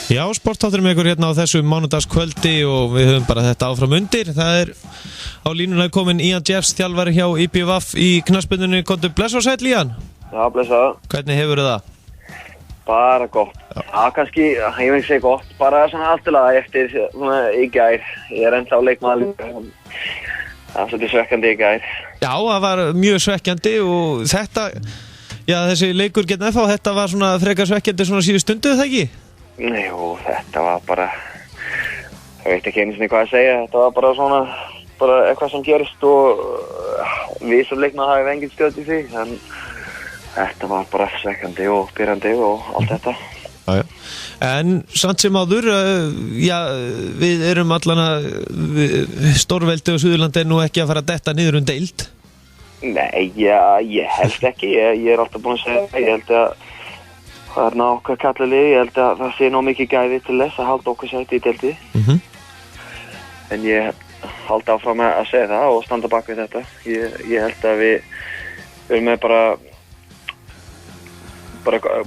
Já, sportátturinn með ykkur hérna á þessu mánudagskvöldi og við höfum bara þetta áfram undir. Það á línuna komin Ian Jeffs, þjálfari hjá IBVF í knattspyrnunni. Komdu bless og sæll, Ian. Já, blessa. Hvernig hefurðu það? Bara gott. Já, kannski, ég vil ekki segja gott, bara svona alltilega eftir svona í gær. Ég ennþá leikmaður. Það var svolítið svekkjandi í gær. Já, það var mjög svekkjandi og þetta, já, þessi leikur gegn FH, þetta var svona frekar svekkjandi svona síðu stundu, það ekki? Jú, þetta var bara, ég veit ekki einu sinni hvað að segja, þetta var bara svona, bara eitthvað sem gerist og við sem leikmaður hafum engin stjórn í því, en þetta var bara svekkjandi og pyrrandi og allt þetta. Já. En samt sem áður, já, við erum allan að stórveldi og Suðurland nú ekki að fara að detta niður deild. Nei, já, ég held ekki, ég er alltaf búinn að segja, ég held að það ná okkar kallið, ég held að það sé nóg mikið gæði til þess að halda okkur sæti í deildi. En ég halda áfram að segja það og standa bak við þetta. Ég held að við erum með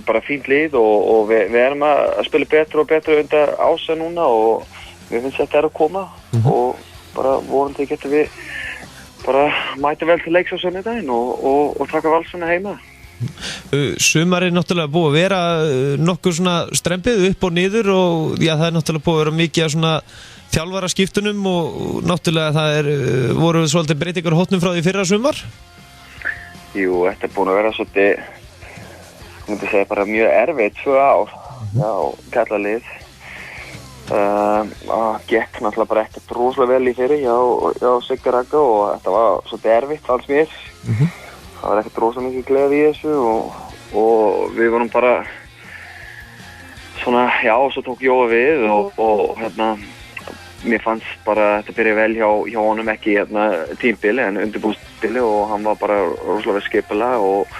bara fínt lið og við erum að spila betur og betur undir Ása núna og við finnst þetta að koma og bara vonandi getum við bara mæta vel til leiks á sunnudaginn og taka valsuna heima. Sumarið náttúrulega búið að vera nokkuð svona strempið upp og niður og já, það náttúrulega búið að vera mikið af svona þjálfaraskiptunum og náttúrulega það voru svolítið breytingar hótnum frá því fyrra sumar. Jú, þetta búin að vera svolítið, ég myndi segja bara mjög erfitt 2 ár, já, kallalið. Gekk náttúrulega bara ekkert rosalega vel í fyrir hjá Sigga Ragga og þetta var svolítið erfitt alls mér. Það var ekkert rosalega mikið gleði í þessu og við vorum bara svona, já, og svo tók Jói við og hérna, mér fannst bara þetta byrja vel hjá honum ekki tímbili en undirbúningsbili og hann var bara rosalega skipulega og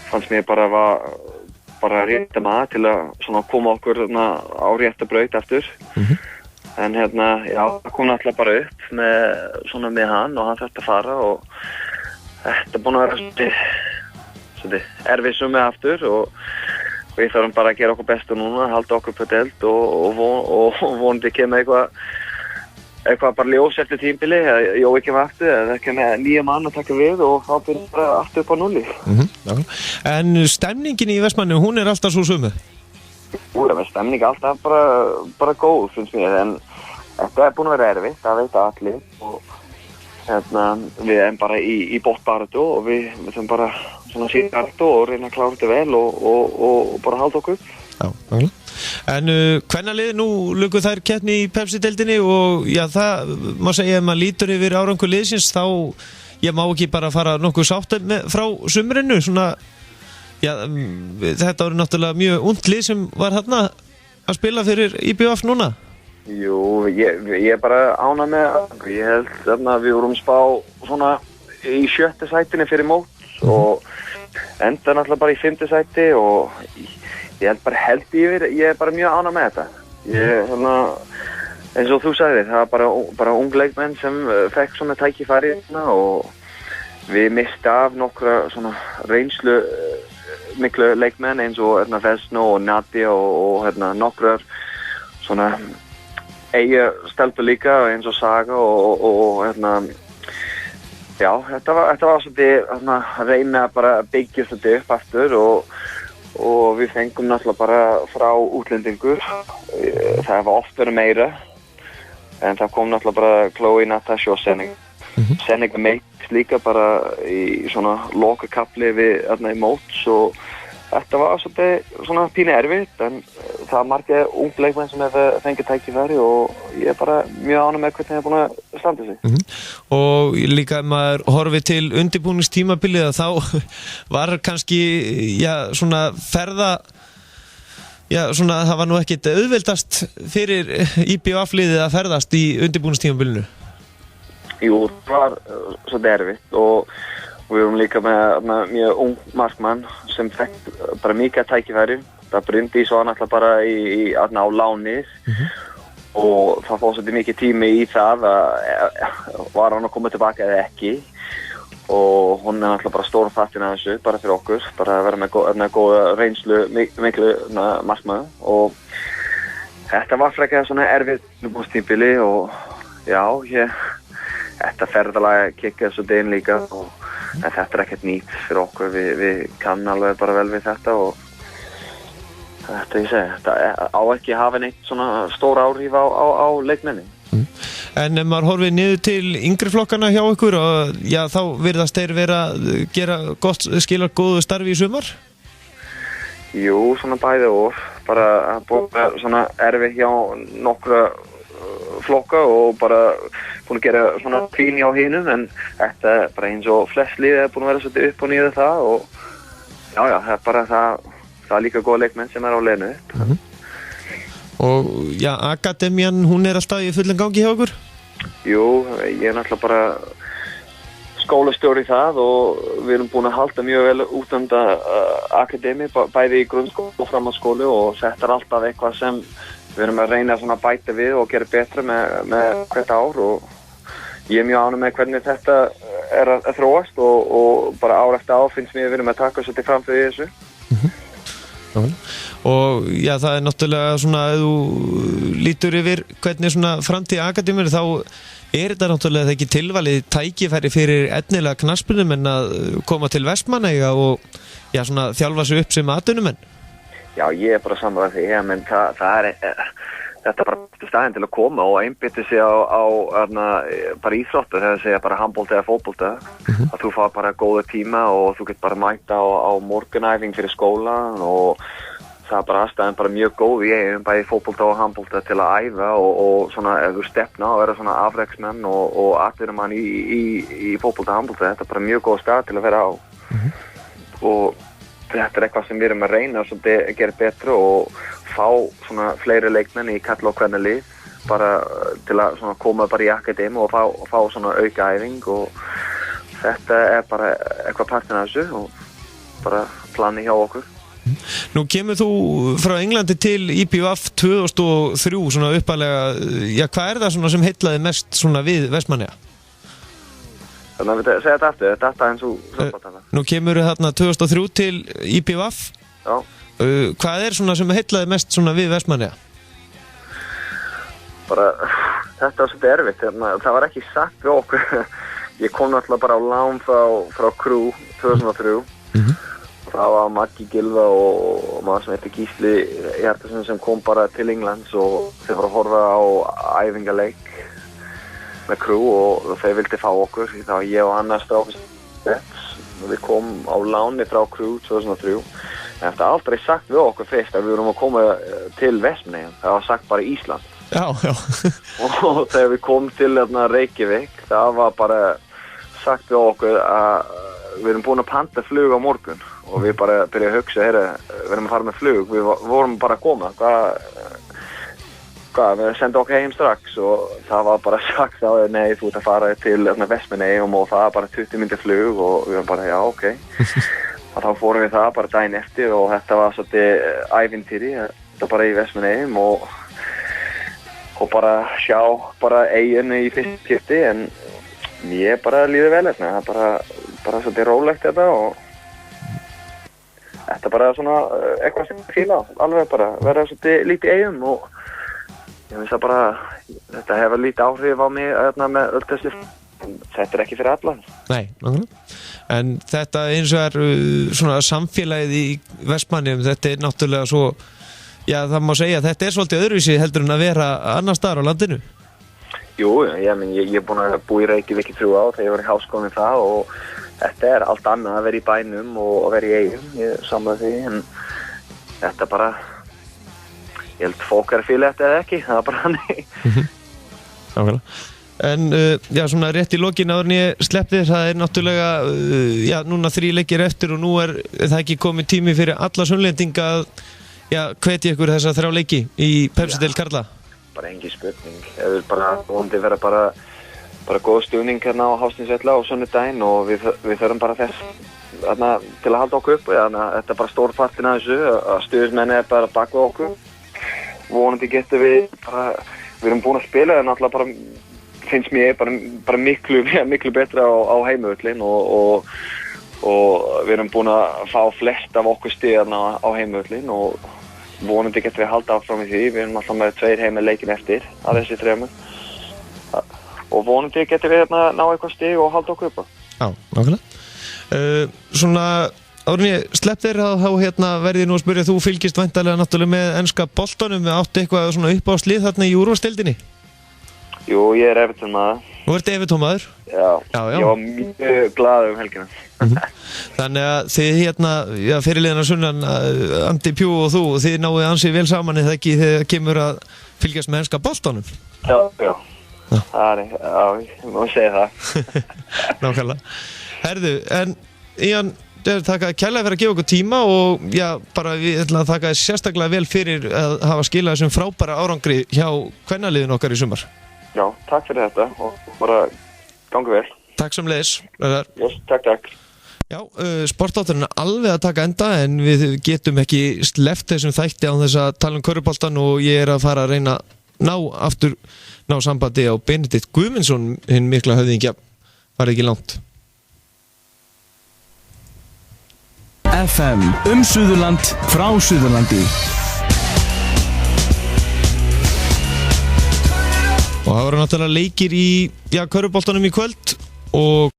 fannst mér bara rétta maður til að svona koma okkur á rétta braut aftur. En hérna, já, það kom náttúrulega bara upp með hann og hann þurfti að fara og þetta búin að vera svolítið erfið summi aftur og við þarfum bara að gera okkur bestu núna, halda okkur på deild og vonandi kemur eitthvað bara ljós eftir tímbili, Jói kemur aftur, eða kemur nýja mann að taka við og þá byrjar bara aftur upp á nulli. En stemningin í Vestmanni, hún alltaf svo sömu? Jú, stemning alltaf bara góð, finnst mér, en þetta búin að vera erfitt, það veit allir og við erum bara í botnbaráttu og við þurfum bara svona síðartu og reyna að klára þetta vel og bara halda okkur upp. Já, nákvæmlega. En kvennalið, nú luku þær keppni í Pepsi-deildinni og já, það má segja ef maður lítur yfir árangur liðsins þá ég má ekki bara fara nokkuð sátt frá sumrinu svona, já, þetta voru náttúrulega mjög ungt lið sem var þarna að spila fyrir IBVF núna. Jú, ég bara ánað með, ég held að við vorum spá svona í 7. sætinu fyrir mót og enda náttúrulega bara í 5. sæti og ég held yfir, ég er bara mjög ánað með þetta. Eins og þú sagðir, það var bara ung leikmenn sem fekk svona tækifæri og við misti af nokkra svona reynslu miklu leikmenn eins og Vesno og Nadia og nokkrar svona stelpur líka eins og Saga og já, þetta var svolítið að reyna bara að byggja þetta upp aftur og við fengum náttúrulega bara frá útlendingur, það var oft verið meira en það kom náttúrulega bara Chloe, Natasha og Senniga meitt líka bara í svona lokakafli við í móts og þetta var svolítið svona pínu erfitt en það var margir ung leikmenn sem hefur fengið tækifæri og ég er bara mjög ánægður með hvernig það er búin að standa sig. Og líka ef maður horfið til undirbúningstímabilið þá var kannski, já, svona svona það var nú ekkit auðveldast fyrir IBVF-liðið að ferðast í undirbúningstímabilinu. Jú, það var svolítið erfitt og við erum líka með mjög ung markmann sem fekk bara mikið tækifæri. Það Bryndís var náttúrulega bara á láni og það fór svolítið mikið tími í það að var hann að koma tilbaka eða ekki og hún náttúrulega bara stórum þáttin að þessu bara fyrir okkur, bara að vera með góða reynslu miklu markmann og Þetta var frekar svona erfitt tímabili og já, þetta ferðalag kikkaði svo inn líka en þetta ekkert nýtt fyrir okkur, við kann alveg bara vel við þetta og þetta á ekki hafa neitt svona stór áhrif á leikmennin. En ef maður horfir niður til yngri flokkana hjá ykkur og já, þá virðast þeir vera að gera skila góðu starfi í sumar? Jú, svona bæði og bara búið svona erfið hjá nokkra flokka og bara búin að gera svona fín hjá hinum en þetta bara eins og flest lið búin að vera svolítið upp og niður það og já, það bara það líka góða leikmenn sem á leiðinu upp. Og já, akademían, hún alltaf í fullum gangi hjá okkur? Jú, ég náttúrulega bara skólastjóri það og við erum búin að halda mjög vel útönda akademi, bæði í grunnskóla og framhaldsskóla og þetta alltaf eitthvað sem við erum að reyna svona að bæta við og gera betra með hvert ár og ég mjög ánægður með hvernig þetta að þróast og bara ár eftir ár finnst mér við erum að taka svolítið fram fyrir þessu. Og já, það náttúrulega svona ef þú lítur yfir hvernig svona framtíð akademíur þá þetta náttúrulega ekki tilvalið tækifæri fyrir efnilega knattspyrnumenn að koma til Vestmannaeyja og já, svona þjálfa sig upp sem atvinnumenn. Já, ég bara sammála því, menn þetta bara staðinn til að koma og einbytta sig á bara íþróttir, það segja bara handbolta eða fótbolta, að þú fá bara góða tíma og þú get bara mæta á morgunæfing fyrir skólan og það bara aðstæðan bara mjög góð í bæði fótbolta og handbolta til að æfa og svona ef þú stefna og vera svona afreksmenn og atvinnumann í fótbolta og handbolta, þetta bara mjög góð stað til að vera á. Og þetta eitthvað sem við erum að reyna að gera betra og fá svona fleiri leikmenn í kalla og kvennalið bara til að svona koma bara í akademi og fá svona aukaæfing og þetta bara eitthvað partin af þessu og bara plani hjá okkur. Nú kemur þú frá Englandi til IBVF 2003 svona uppalega, já hvað það svona sem heillaði mest svona við Vestmannaeyja? Þannig að við segja þetta aftur, þetta eins og samfatana. Nú kemur þarna 2003 til IBVF. Já. Hvað svona sem heillaði mest svona við Vestmannaeyja? Bara, þetta var svolítið erfitt, það var ekki sagt við okkur. Ég kom náttúrulega bara á lán frá Crew 2003. Það var Maggi Gylfa og maður sem heitir Gísli Hjartarson sem kom bara til Englands og þeir voru að horfa á æfingaleik með Crew og þeir vildi fá okkur. Það var ég og Anna strákur og við komum á láni frá Crew 2003. En þetta aldrei sagt við okkur fyrst að við vorum að koma til Vestmannaeyja. Það var sagt bara Ísland. Já. Og þegar við komum til Reykjavík, það var bara sagt við okkur að við erum búin að panta flug á morgun og við bara byrjaði að hugsa, við erum að fara með flug, við vorum bara að koma, við sendum okkur heim strax og það var bara sagt að nei, þú ert að fara til Vestmannaeyja og það var bara 20 mínútur flug og við varum bara, já, ok. Og þá fórum við það bara daginn eftir og þetta var svolítið ævintýri, þetta bara í Vestmannaeyjum og bara sjá bara eyjunni í fyrst skipti en ég bara líður vel þetta, það bara svolítið rólegt þetta og þetta bara svona eitthvað sem ég fíla alveg bara vera svolítið lítið í eyjum og ég finnst það bara þetta hefur lítið áhrif á mig með öll þessi þetta ekki fyrir alla. Nei, en þetta eins og svona samfélagið í Vestmannaeyjum, þetta náttúrulega svo já það má segja þetta svolítið öðruvísi heldur en að vera annar staðar á landinu. Jú, ég búin að búa í Reykjavík í 3 ár þegar ég var í háskólanum það og þetta allt annað að vera í bænum og að vera í eyjum, ég samlaði því en þetta bara ég held fólk fíla þetta eða ekki, það bara hannig. Nákvæmlega. En já, svona rétt í lokin áður en ég sleppti það náttúrulega já, núna 3 leikir eftir og nú það ekki komið tími fyrir alla sunnlendinga að já, hvetja ykkur þessa 3 leiki í Pepsi-deild karla. Bara engin spurning, ég vil bara vonandi vera bara góð stuðning hérna á Hásteinsvelli á sunnudaginn og við þurfum bara þess til að halda okkur upp og þetta bara stór partin af þessu að stuðismenn bara bak við okkur. Vonandi getum við erum búin að spila en náttúrulega bara finnst mér bara miklu betra á heimavöllin og við erum búin að fá flest af okkur stigana á heimavöllin og vonandi getum við halda áfram í því. Við erum alltaf með 2 heimileikin eftir af þessi 3. Og vonandi getum við ná eitthvað stig og halda okkur upp á. Já, nákvæmlega. Svona, árin ég slepp þér þá verði ég nú að spyrja, þú fylgist væntanlega náttúrulega með enska boltanum, áttu eitthvað svona upp á slið þarna í úrvalsdeildinni? Jú, ég Everton maður. Nú ertu Everton maður? Já, ég var mjög glaður helgina. Þannig að þið fyrirliðina sunnan, Andi Pjú og þú, þið náðu ansið vel saman eða ekki þegar kemur að fylgjast með enska boltanum? Já. Það ég má segja það. Nákvæmlega. Herðu, en Ian, þakka kærlega fyrir að gefa okkur tíma og bara við ætlum að þakka sérstaklega vel fyrir að hafa skilað þessum frábæra árangri hjá kvennaliðinu okkar í sumar. Já, takk fyrir þetta og bara gangi vel. Takk sömuleiðis. Yes, takk. Já, sportátturinn alveg að taka enda en við getum ekki sleppt þessum þætti án þess að tala körfuboltann og ég að fara að reyna ná sambandi á Benedikt Guðmundsson, hinn mikla höfðingja, var ekki langt. FM Suðurland frá Suðurlandi. Og það voru náttúrulega leikir í körfuboltanum í kvöld og